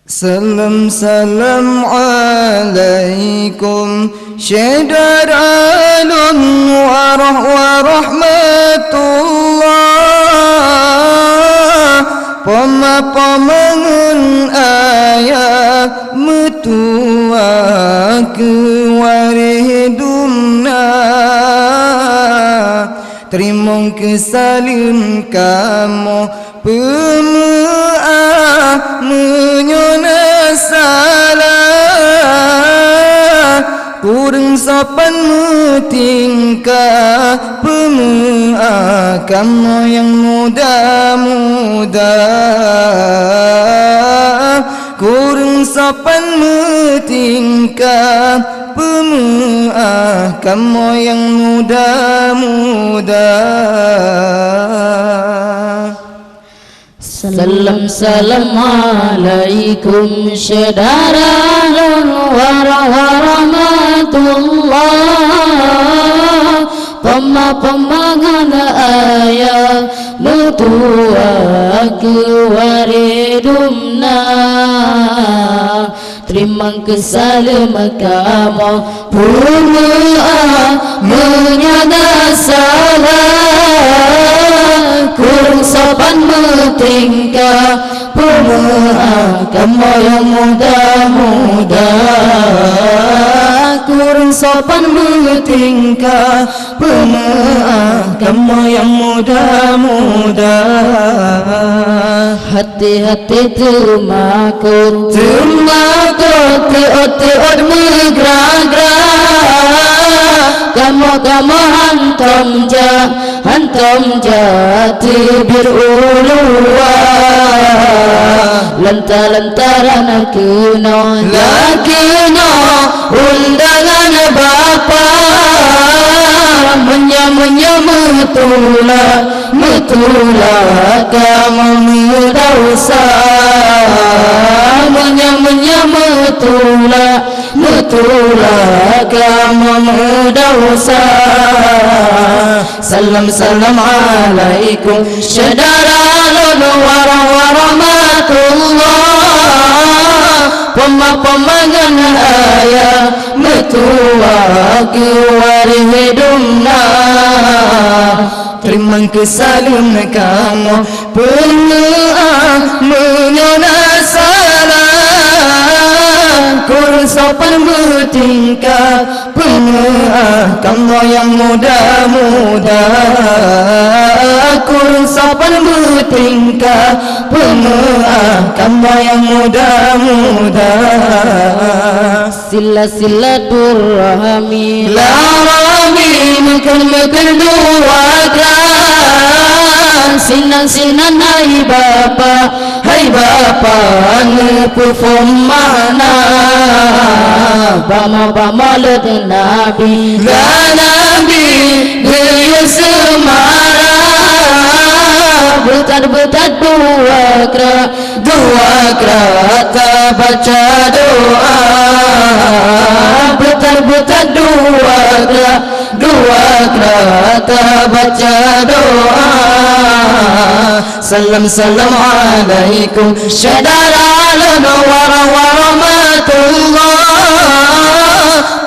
Salam salam alaikum Syaidaralun warahmatullah Pemapamangun ayat metua kewaridumna Terima kesalim kamu pemaaf menyona salah Kurang sopan tingkah pemaaf kamu yang muda-muda Kurang sopan tingkah pemaaf kamu yang muda-muda Salam salam alaikum Syaidaralun warahmatullah Pemapamangan ayat metua kewaridumna Terima kesalim kamu pemaaf menyada salah Kurang sopan tingkah pemaaf kamu yang muda-muda Kurang sopan tingkah pemaaf kamu yang muda-muda Hati-hati termakur teot megerah-gerah Kamu hantam jati beruluah Lantaran kena undangan bapa Metulah kamu mudausa metulah kamu mudausa Salam alaikum Syaidaralun warahmatullah Pemapamangan ayat metua kewaridumna Terima kesalim kamu pemaaf menyona salah Kurang sopan tingkah pemaaf kamu yang muda-muda Kurang sopan tingkah pemaaf kamu yang muda-muda Silaturahmi Makan dua gran Sinan hai bapa Ngepufum mana Bama let nabi Gaya semara Betat dua kata baca doa Betat dua kata baca doa Salam alaikum Syaidaralun warahmatullah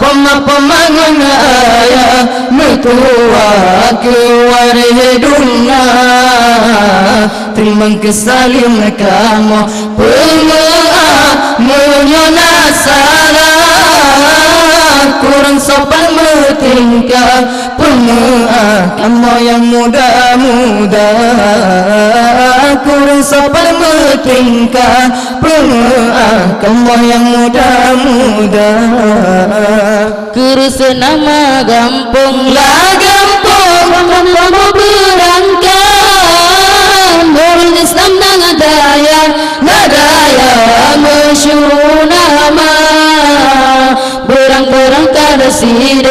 Pemapamangan ayat metua kewaridumna Terima kesalim kamu pemaaf menyona salah Kurang sopan tingkah pemaaf kamu yang muda-muda Kurang sopan tingkah pemaaf kamu yang muda-muda Kurus nama gampung Kamu berangkat Nurul Islam nadaya Masyur nama Berang kada side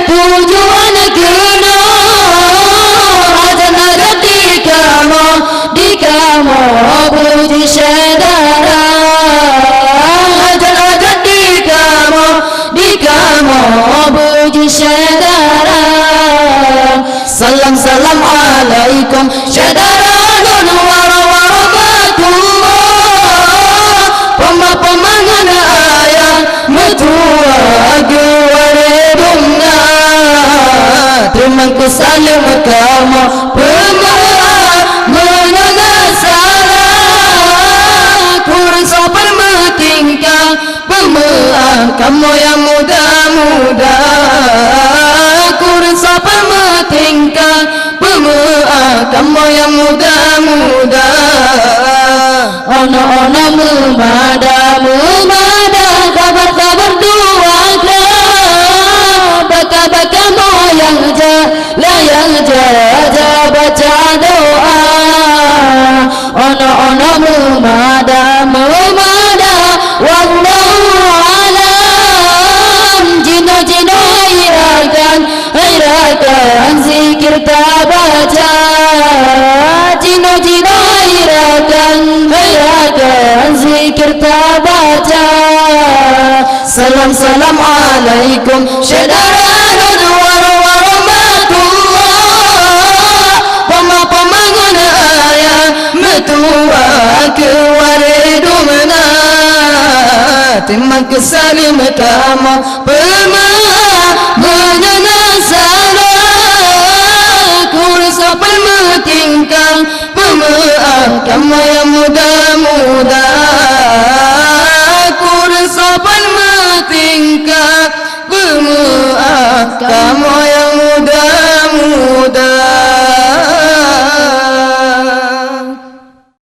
tujuan kena Raja di kamu puji saudara Raja di kamu puji saudara Salam salam alaikum Syaidaralun warahmatullah Memang ku salam kamu pemaaf mengenal salah. Kurang sopan bertingkah pemaaf kamu yang muda-muda. Kurang sopan bertingkah pemaaf kamu yang muda-muda. Ono-ono memada kabar-kabar duaga. Baka-baka moyang layang jaja baca doa. Ono-ono memada wallahu alam. Jino-jino irakan zikir tak baca. Jino-jino irakan zikir tak baca. Salam alaikum syadaran warahmatullah. Pembangun ayah metua kewaridumna. Terima kasih kamu pemaaf mengenal salah. Kurang sopan bertingkah pemaaf kamu yang muda-muda.